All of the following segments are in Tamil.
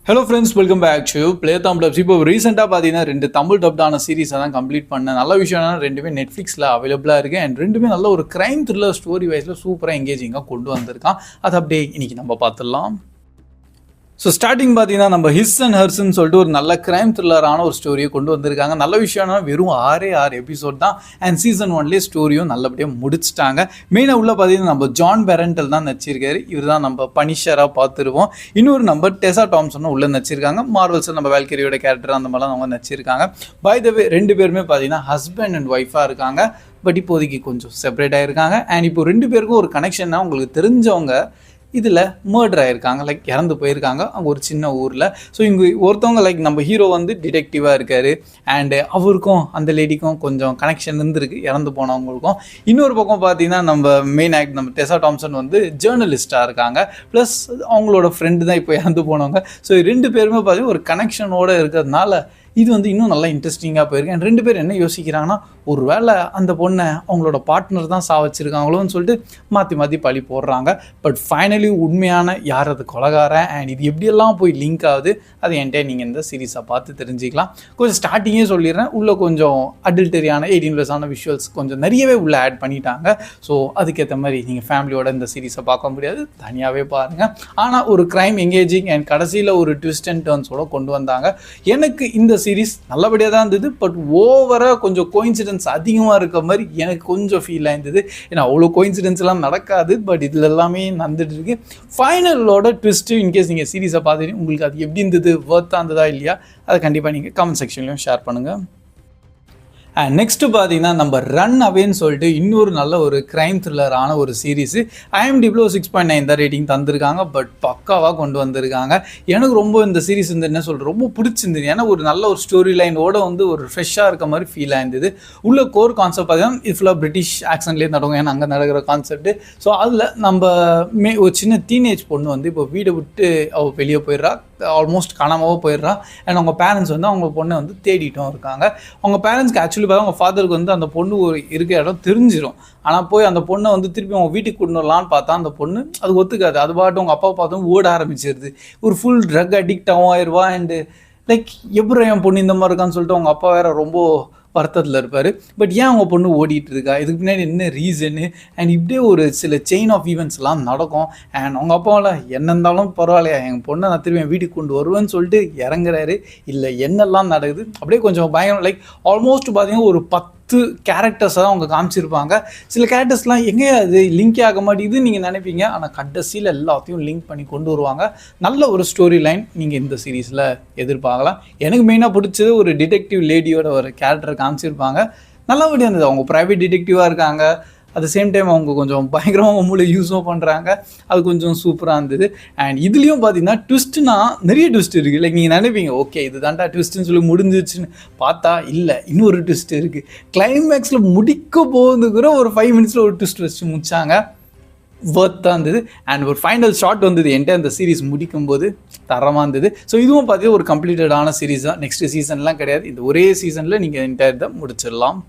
Hello friends, welcome back to play Tamil. இப்போ ரீசெண்டாக பார்த்தீங்கன்னா 2 தமிழ் டப்டான சீரிஸை தான் கம்ப்ளீட் பண்ணேன். நல்ல விஷயம்னா ரெண்டுமே நெட்ஃப்ளிக்ஸில் அவைலபிளாக இருக்குது. அண்ட் ரெண்டுமே நல்ல ஒரு க்ரைம் த்ரில்லர் ஸ்டோரி வைஸில் சூப்பராக எங்கேஜிங்காக கொண்டு வந்திருக்கான். அது அப்படியே இன்றைக்கி நம்ம பார்த்துடலாம். ஸோ ஸ்டார்டிங் பார்த்தீங்கன்னா நம்ம ஹிஸ் அண்ட் ஹர்ஸ்ன்னு சொல்லிட்டு ஒரு நல்ல க்ரைம் த்ரில்லரான ஒரு ஸ்டோரியை கொண்டு வந்திருக்காங்க. நல்ல விஷயம்னா வெறும் 6 எபிசோட் தான். அண்ட் சீசன் 1லேயே ஸ்டோரியும் நல்லபடியாக முடிச்சிட்டாங்க. மெயினாக உள்ள பார்த்தீங்கன்னா நம்ம ஜான் பெரண்டல் தான் நடிச்சிருக்காரு. இவர் தான் நம்ம பனிஷராக பார்த்துருவோம். இன்னொரு நம்ம டெசா டாம்சனும் உள்ளே நடிச்சிருக்காங்க. மார்வல்ஸில் நம்ம வேல்கரியோட கேரக்டர் அந்த மாதிரிலாம் அவங்க நடிச்சிருக்காங்க. பை த வே 2 பேருமே பார்த்தீங்கன்னா ஹஸ்பண்ட் அண்ட் ஒய்ஃபாக இருக்காங்க. பட் இப்போதைக்கு கொஞ்சம் செப்பரேட் ஆகிருக்காங்க. அண்ட் இப்போ 2 பேருக்கும் ஒரு கனெக்ஷன்னா உங்களுக்கு தெரிஞ்சவங்க இதில் மர்டர் ஆகிருக்காங்க, லைக் இறந்து போயிருக்காங்க அங்கே ஒரு சின்ன ஊரில். ஸோ இங்கே ஒருத்தவங்க லைக் நம்ம ஹீரோ வந்து டிடெக்டிவாக இருக்கார். அண்டு அவருக்கும் அந்த லேடிக்கும் கொஞ்சம் கனெக்ஷன் இருந்திருக்கு, இறந்து போனவங்களுக்கும். இன்னொரு பக்கம் பார்த்தீங்கன்னா நம்ம மெயின் ஆக்ட் நம்ம டெசா டாம்சன் வந்து ஜேர்னலிஸ்ட்டாக இருக்காங்க. ப்ளஸ் அவங்களோட ஃப்ரெண்டு தான் இப்போ இறந்து போனவங்க. ஸோ 2 பேருமே பார்த்தீங்கன்னா ஒரு கனெக்ஷனோடு இருக்கிறதுனால இது வந்து இன்னும் நல்லா இன்ட்ரெஸ்டிங்காக போயிருக்கு. அண்ட் 2 பேர் என்ன யோசிக்கிறாங்கன்னா, ஒரு வேளை அந்த பொண்ணை அவங்களோட பார்ட்னர் தான் சாவச்சிருக்காங்களோன்னு சொல்லிட்டு மாற்றி பழி போடுறாங்க. பட் ஃபைனலி உண்மையான யார் அது கொலைகாரன் அண்ட் இது எப்படியெல்லாம் போய் லிங்க் ஆகுது அது என்கிட்ட நீங்கள் இந்த சீரீஸை பார்த்து தெரிஞ்சிக்கலாம். கொஞ்சம் ஸ்டார்டிங்கே சொல்லிடுறேன், உள்ளே கொஞ்சம் அடல்டரியான 18+ விஷுவல்ஸ் கொஞ்சம் நிறையவே உள்ளே ஆட் பண்ணிட்டாங்க. ஸோ அதுக்கேற்ற மாதிரி நீங்கள் ஃபேமிலியோட இந்த சீரீஸை பார்க்க முடியாது, தனியாகவே பாருங்கள். ஆனால் ஒரு க்ரைம் எங்கேஜிங் அண்ட் கடைசியில் ஒரு ட்விஸ்ட் அண்ட் டர்ன்ஸோட கொண்டு வந்தாங்க. எனக்கு இந்த சீரீஸ் நல்லபடியாக தான் இருந்தது. பட் ஓவராக கொஞ்சம் கோயின்சிடென்ஸ் அதிகமாக இருக்க மாதிரி எனக்கு கொஞ்சம் ஃபீல் ஆயிருந்தது. ஏன்னா அவ்வளோ கோயின்சிடென்ஸ்லாம் நடக்காது, பட் இதில் எல்லாமே நடந்துட்டு இருக்கு. ஃபைனலோட ட்விஸ்ட்டு இன்கேஸ் நீங்கள் சீரீஸை பார்த்துட்டு உங்களுக்கு அது எப்படி இருந்தது, ஒர்த்தாக இருந்ததா இல்லையா, அதை கண்டிப்பாக நீங்கள் கமெண்ட் செக்ஷன்லையும் ஷேர் பண்ணுங்கள். அண்ட் நெக்ஸ்ட்டு பார்த்தீங்கன்னா நம்ம ரன் அவேன்னு சொல்லிட்டு இன்னொரு நல்ல ஒரு க்ரைம் த்ரில்லரான ஒரு சீரீஸு. IMDbல 6.9 தான் ரேட்டிங் தந்திருக்காங்க. பட் பக்காவாக கொண்டு வந்திருக்காங்க. எனக்கு ரொம்ப இந்த சீரீஸ் வந்து என்ன சொல்கிறது ரொம்ப பிடிச்சிருந்தது. ஏன்னா ஒரு நல்ல ஒரு ஸ்டோரி லைனோட வந்து ஒரு ஃப்ரெஷ்ஷாக இருக்க மாதிரி ஃபீல் ஆயிருந்தது. உள்ள கோர் கான்செப்ட் பார்த்தீங்கன்னா இது ஃபுல்லாக பிரிட்டிஷ் ஆக்சன்லேயே நடக்கும், ஏன்னா அங்கே நடக்கிற கான்செப்ட்டு. ஸோ அதில் நம்ம ஒரு சின்ன டீனேஜ் பொண்ணு வந்து இப்போ வீடை விட்டு அவள் வெளியே போயிடுறா, ஆல்மோஸ்ட் காணாமவோ போயிடுறா. அண்ட் அவங்க பேரண்ட்ஸ் வந்து அவங்க பொண்ணை வந்து தேடிட்டும் இருக்காங்க. அவங்க பேரண்ட்ஸ்க்கு ஆக்சுவலி பார்த்தா அவங்க ஃபாதருக்கு வந்து அந்த பொண்ணு ஒரு இருக்கிற இடம் தெரிஞ்சிடும். ஆனால் போய் அந்த பொண்ணை வந்து திருப்பி அவங்க வீட்டுக்கு கொண்டு வரலான்னு பார்த்தா அந்த பொண்ணு அது ஒத்துக்காது. அது பாட்டு அவங்க அப்பா பார்த்தோம் ஓட ஆரம்பிச்சிருது. ஒரு ஃபுல் ட்ரக் அடிக்டாகவும் ஆயிடுவா. அண்டு லைக் எப்படி என் பொண்ணு இந்த மாதிரி இருக்கான்னு சொல்லிட்டு அவங்க அப்பா வேற ரொம்ப வருத்தத்தில் இருப்பார். பட் ஏன் அவங்க பொண்ணு ஓடிட்டு இருக்கா, இதுக்கு பின்னாடி என்ன ரீசனு, அண்ட் இப்படியே ஒரு சில செயின் ஆஃப் ஈவெண்ட்ஸ்லாம் நடக்கும். அண்ட் அவங்க அப்பாவில் என்ன இருந்தாலும் பரவாயில்லையா, எங்கள் பொண்ணை நான் திரும்பி என் வீட்டுக்கு கொண்டு வருவேன்னு சொல்லிட்டு இறங்குறாரு. இல்லை என்னெல்லாம் நடக்குது அப்படியே கொஞ்சம் பயங்கரம். லைக் ஆல்மோஸ்ட் பார்த்தீங்கன்னா ஒரு 10 கேரக்டர்ஸை தான் அவங்க காமிச்சிருப்பாங்க. சில கேரக்டர்ஸ்லாம் எங்கே அது லிங்க் ஆக மாட்டேங்குது நீங்கள் நினைப்பீங்க, ஆனால் கடைசியில் எல்லாத்தையும் லிங்க் பண்ணி கொண்டு வருவாங்க. நல்ல ஒரு ஸ்டோரி லைன் நீங்கள் இந்த சீரீஸில் எதிர்பார்க்கலாம். எனக்கு மெயினாக பிடிச்சது ஒரு டிடெக்டிவ் லேடியோட ஒரு கேரக்டரை காமிச்சிருப்பாங்க. நல்லபடியாக இருந்தது. அவங்க ப்ரைவேட் டிடெக்டிவாக இருக்காங்க, அட் த சேம் டைம் அவங்க கொஞ்சம் பயங்கரமாக மூளை யூஸும் பண்ணுறாங்க. அது கொஞ்சம் சூப்பராக இருந்தது. அண்ட் இதுலேயும் பார்த்தீங்கன்னா ட்விஸ்ட்னா நிறைய ட்விஸ்ட் இருக்குது. லைக் நீங்கள் நினைப்பீங்க ஓகே இது தாண்டா ட்விஸ்ட்டுன்னு சொல்லி முடிஞ்சிச்சுன்னு பார்த்தா இல்லை, இன்னொரு ட்விஸ்ட் இருக்குது. கிளைமேக்ஸில் முடிக்க போகுதுங்கிற ஒரு 5 மினிட்ஸில் ஒரு ட்விஸ்ட் வச்சு முடிச்சாங்க. ஒர்த்தாக இருந்தது. அண்ட் ஒரு ஃபைனல் ஷாட் வந்தது என்கிட்ட அந்த சீரீஸ் முடிக்கும்போது தரமாக இருந்தது. ஸோ இதுவும் பார்த்தீங்கன்னா ஒரு கம்ப்ளீட்டடான சீரீஸ் தான். நெக்ஸ்ட் சீசன்லாம் கிடையாது, இந்த ஒரே சீசனில் நீங்கள் என்டையர் தான் முடிச்சிடலாம்.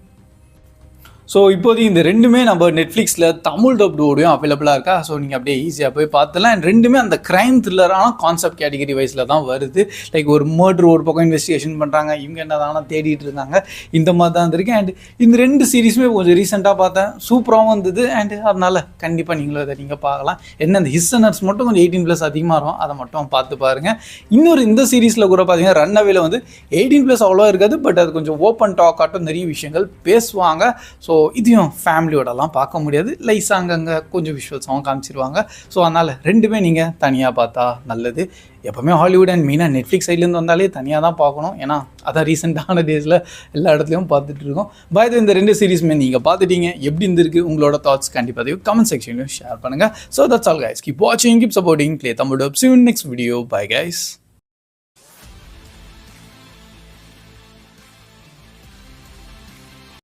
ஸோ இப்போதைக்கு இந்த 2மே நம்ம நெட்ஃப்ளிக்ஸில் தமிழ் டப்டோடையும் அவைலபிளாக இருக்கா. ஸோ நீங்கள் அப்படியே ஈஸியாக போய் பார்த்துலாம். அண்ட் 2மே அந்த க்ரைம் த்ரில்லரான கான்செப்ட் கேட்டகரி வைஸில் தான் வருது. லைக் ஒரு மர்டர் ஒரு பக்கம் இன்வெஸ்டிகேஷன் பண்ணுறாங்க, இவங்க என்ன தானே தேடிட்டு இருக்காங்க, இந்த மாதிரி தான் இருந்திருக்கு. அண்ட் இந்த 2 சீரீஸுமே கொஞ்சம் ரீசெண்டாக பார்த்தேன், சூப்பராகவும் இருந்தது. அண்ட் அதனால் கண்டிப்பாக நீங்களும் அதை நீங்கள் பார்க்கலாம். என்ன அந்த ஹிஸ்டனர்ஸ் மட்டும் கொஞ்சம் 18+ அதிகமாக இருக்கும், அதை மட்டும் பார்த்து பாருங்கள். இன்னொரு இந்த சீரீஸில் கூட பார்த்தீங்கன்னா ரன் அவேல வந்து 18+ அவ்வளோவா இருக்காது. பட் அது கொஞ்சம் ஓப்பன் டாக் ஆட்டும் நிறைய விஷயங்கள் பேசுவாங்க. ஸோ இதையும் ஃபேமிலியோடலாம் பார்க்க முடியாது, லைஸ் அங்கங்கே கொஞ்சம் விஷுவல்ஸாகவும் காமிச்சிருவாங்க. ஸோ அதனால் 2மே நீங்கள் தனியாக பார்த்தா நல்லது. எப்போவுமே ஹாலிவுட் அண்ட் மெயினாக நெட்ஃப்ளிக்ஸ் சைட்லேருந்து வந்தாலே தனியாக தான் பார்க்கணும். ஏன்னா அதான் ரீசெண்டான டேஸில் எல்லா இடத்துலையும் பார்த்துட்டு இருக்கோம். பாய் இந்த 2 சீரீஸுமே நீங்கள் பார்த்துட்டீங்க, எப்படி இருந்திருக்கு உங்களோட தாட்ஸ் கண்டிப்பாக கமெண்ட் செக்ஷன்லையும் ஷேர் பண்ணுங்கள். So that's all guys, keep வாட்சிங், keep supporting play Tamil dub. See you in next video. Bye guys.